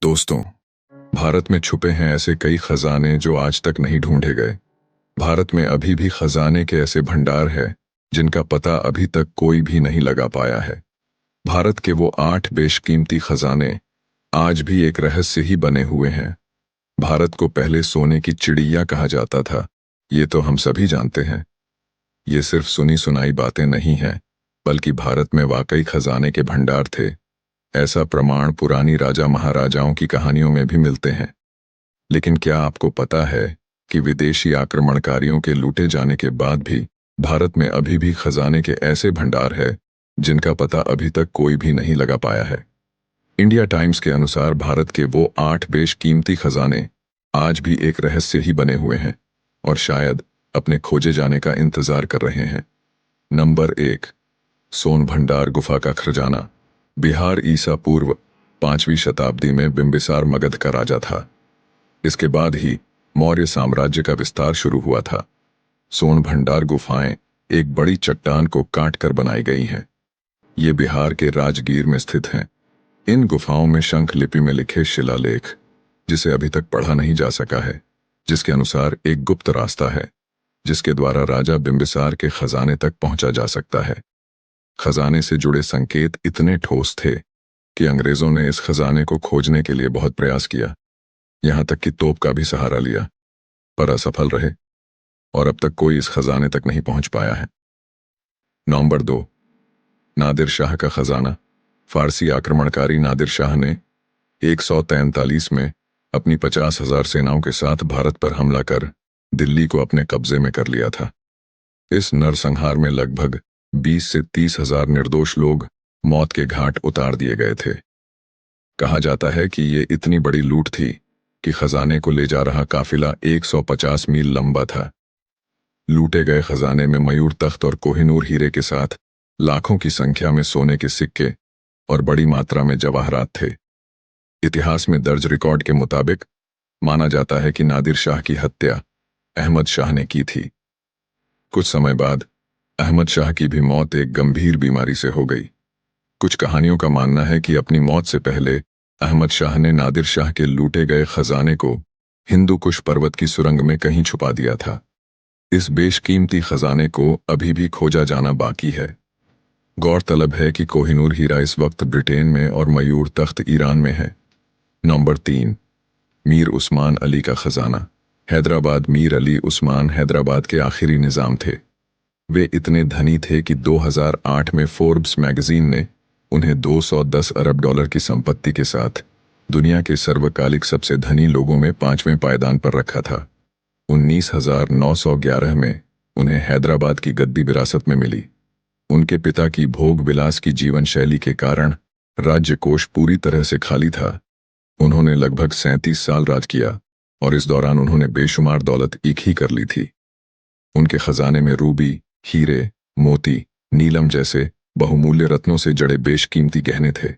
दोस्तों, भारत में छुपे हैं ऐसे कई खजाने जो आज तक नहीं ढूंढे गए। भारत में अभी भी खजाने के ऐसे भंडार हैं जिनका पता अभी तक कोई भी नहीं लगा पाया है। भारत के वो 8 बेशकीमती खजाने आज भी एक रहस्य ही बने हुए हैं। भारत को पहले सोने की चिड़िया कहा जाता था, ये तो हम सभी जानते हैं। ये सिर्फ सुनी सुनाई बातें नहीं हैं, बल्कि भारत में वाकई खजाने के भंडार थे। ऐसा प्रमाण पुरानी राजा महाराजाओं की कहानियों में भी मिलते हैं। लेकिन क्या आपको पता है कि विदेशी आक्रमणकारियों के लूटे जाने के बाद भी भारत में अभी भी खजाने के ऐसे भंडार है जिनका पता अभी तक कोई भी नहीं लगा पाया है। इंडिया टाइम्स के अनुसार भारत के वो 8 बेशकीमती खजाने आज भी एक रहस्य ही बने हुए हैं और शायद अपने खोजे जाने का इंतजार कर रहे हैं। नंबर 1, सोन भंडार गुफा का खजाना। बिहार ईसा पूर्व 5वीं शताब्दी में बिंबिसार मगध का राजा था। इसके बाद ही मौर्य साम्राज्य का विस्तार शुरू हुआ था। सोन भंडार गुफाएं एक बड़ी चट्टान को काटकर बनाई गई हैं। ये बिहार के राजगीर में स्थित हैं। इन गुफाओं में शंख लिपि में लिखे शिलालेख, जिसे अभी तक पढ़ा नहीं जा सका है, जिसके अनुसार एक गुप्त रास्ता है जिसके द्वारा राजा बिंबिसार के खजाने तक पहुंचा जा सकता है। खजाने से जुड़े संकेत इतने ठोस थे कि अंग्रेजों ने इस खजाने को खोजने के लिए बहुत प्रयास किया, यहां तक कि तोप का भी सहारा लिया, पर असफल रहे और अब तक कोई इस खजाने तक नहीं पहुंच पाया है। नंबर 2, नादिर शाह का खजाना। फारसी आक्रमणकारी नादिर शाह ने 143 में अपनी 50,000 सेनाओं के साथ भारत पर हमला कर दिल्ली को अपने कब्जे में कर लिया था। इस नरसंहार में लगभग 20 से 30,000 निर्दोष लोग मौत के घाट उतार दिए गए थे। कहा जाता है कि ये इतनी बड़ी लूट थी कि खजाने को ले जा रहा काफिला 150 मील लंबा था। लूटे गए खजाने में मयूर तख्त और कोहिनूर हीरे के साथ लाखों की संख्या में सोने के सिक्के और बड़ी मात्रा में जवाहरात थे। इतिहास में दर्ज रिकॉर्ड के मुताबिक माना जाता है कि नादिर शाह की हत्या अहमद शाह ने की थी। कुछ समय बाद अहमद शाह की भी मौत एक गंभीर बीमारी से हो गई। कुछ कहानियों का मानना है कि अपनी मौत से पहले अहमद शाह ने नादिर शाह के लूटे गए खजाने को हिंदू कुश पर्वत की सुरंग में कहीं छुपा दिया था। इस बेशकीमती खजाने को अभी भी खोजा जाना बाकी है। गौरतलब है कि कोहिनूर हीरा इस वक्त ब्रिटेन में और मयूर तख्त ईरान में है। नंबर 3, मीर उस्मान अली का खजाना। हैदराबाद मीर अली उस्मान हैदराबाद के आखिरी निजाम थे। वे इतने धनी थे कि 2008 में फोर्ब्स मैगजीन ने उन्हें 210 अरब डॉलर की संपत्ति के साथ दुनिया के सर्वकालिक सबसे धनी लोगों में 5वें पायदान पर रखा था। 1911 में उन्हें हैदराबाद की गद्दी विरासत में मिली। उनके पिता की भोग विलास की जीवन शैली के कारण राज्य कोष पूरी तरह से खाली था। उन्होंने लगभग 37 साल राज किया और इस दौरान उन्होंने बेशुमार दौलत इकट्ठी कर ली थी। उनके खजाने में रूबी, हीरे, मोती, नीलम जैसे बहुमूल्य रत्नों से जड़े बेशकीमती गहने थे।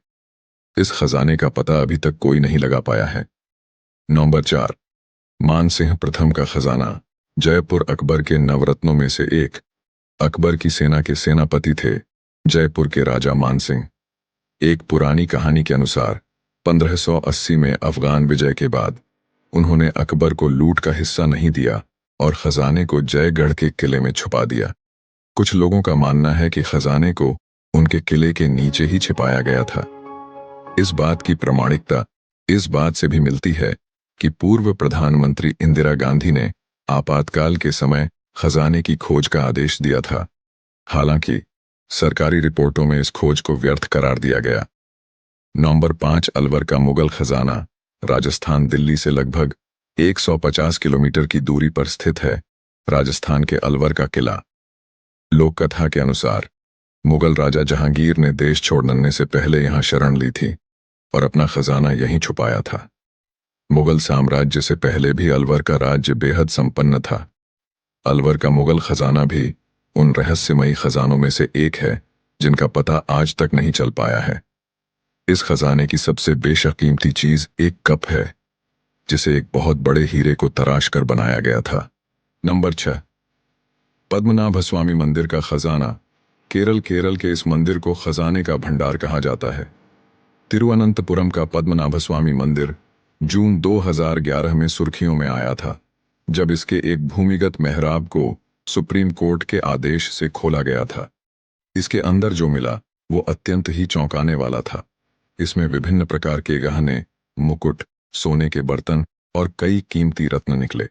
इस खजाने का पता अभी तक कोई नहीं लगा पाया है। नंबर 4, मानसिंह प्रथम का खजाना। जयपुर अकबर के नवरत्नों में से एक। अकबर की सेना के सेनापति थे जयपुर के राजा मानसिंह। एक पुरानी कहानी के अनुसार 1580 में अफगान विजय के बाद उन्होंने अकबर को लूट का हिस्सा नहीं दिया और खजाने को जयगढ़ के किले में छुपा दिया। कुछ लोगों का मानना है कि खजाने को उनके किले के नीचे ही छिपाया गया था। इस बात की प्रामाणिकता इस बात से भी मिलती है कि पूर्व प्रधानमंत्री इंदिरा गांधी ने आपातकाल के समय खजाने की खोज का आदेश दिया था। हालांकि सरकारी रिपोर्टों में इस खोज को व्यर्थ करार दिया गया। नंबर 5, अलवर का मुगल खजाना। राजस्थान दिल्ली से लगभग 150 किलोमीटर की दूरी पर स्थित है राजस्थान के अलवर का किला। लोक कथा के अनुसार मुगल राजा जहांगीर ने देश छोड़ने से पहले यहां शरण ली थी और अपना खजाना यहीं छुपाया था। मुगल साम्राज्य से पहले भी अलवर का राज्य बेहद संपन्न था। अलवर का मुगल खजाना भी उन रहस्यमयी खजानों में से एक है जिनका पता आज तक नहीं चल पाया है। इस खजाने की सबसे बेशकीमती चीज एक कप है जिसे एक बहुत बड़े हीरे को तराश कर बनाया गया था। नंबर 6, पद्मनाभ स्वामी मंदिर का खजाना। केरल के इस मंदिर को खजाने का भंडार कहा जाता है। तिरुवनंतपुरम का पद्मनाभस्वामी मंदिर जून 2011 में सुर्खियों में आया था, जब इसके एक भूमिगत मेहराब को सुप्रीम कोर्ट के आदेश से खोला गया था। इसके अंदर जो मिला वो अत्यंत ही चौंकाने वाला था। इसमें विभिन्न प्रकार के गहने, मुकुट, सोने के बर्तन और कई कीमती रत्न निकले।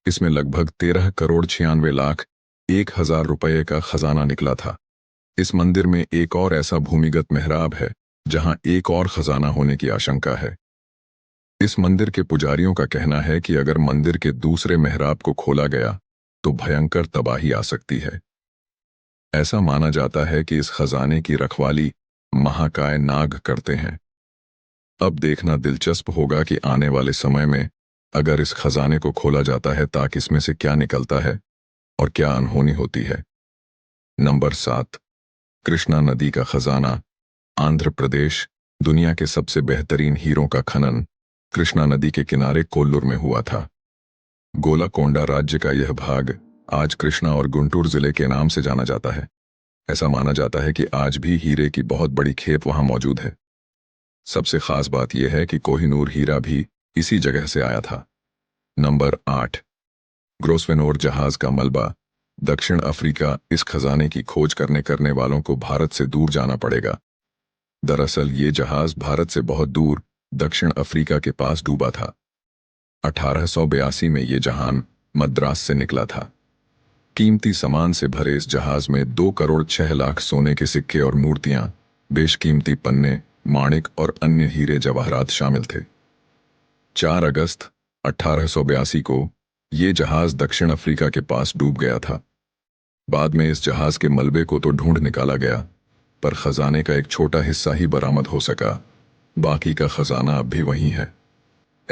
इसमें लगभग 13 करोड़ 96 लाख 1 हजार रुपये का खजाना निकला था। इस मंदिर में एक और ऐसा भूमिगत मेहराब है जहां एक और खजाना होने की आशंका है। इस मंदिर के पुजारियों का कहना है कि अगर मंदिर के दूसरे मेहराब को खोला गया तो भयंकर तबाही आ सकती है। ऐसा माना जाता है कि इस खजाने की रखवाली महाकाय नाग करते हैं। अब देखना दिलचस्प होगा कि आने वाले समय में अगर इस खजाने को खोला जाता है ताकि इसमें से क्या निकलता है और क्या अनहोनी होती है। नंबर 7, कृष्णा नदी का खजाना। आंध्र प्रदेश। दुनिया के सबसे बेहतरीन हीरों का खनन कृष्णा नदी के किनारे कोल्लूर में हुआ था। गोलाकोंडा राज्य का यह भाग आज कृष्णा और गुंटूर जिले के नाम से जाना जाता है। ऐसा माना जाता है कि आज भी हीरे की बहुत बड़ी खेप वहां मौजूद है। सबसे खास बात यह है कि कोहिनूर हीरा भी इसी जगह से आया था। नंबर 8, ग्रोसवेनोर जहाज का मलबा। दक्षिण अफ्रीका। इस खजाने की खोज करने वालों को भारत से दूर जाना पड़ेगा। दरअसल ये जहाज भारत से बहुत दूर दक्षिण अफ्रीका के पास डूबा था। 1882 में ये जहाज मद्रास से निकला था। कीमती सामान से भरे इस जहाज में 2 करोड़ 6 लाख सोने के सिक्के और मूर्तियां, बेशकीमती पन्ने, माणिक और अन्य हीरे जवाहरात शामिल थे। 4 अगस्त 1882 को ये जहाज दक्षिण अफ्रीका के पास डूब गया था। बाद में इस जहाज के मलबे को तो ढूंढ निकाला गया, पर खजाने का एक छोटा हिस्सा ही बरामद हो सका। बाकी का खजाना अब भी वहीं है।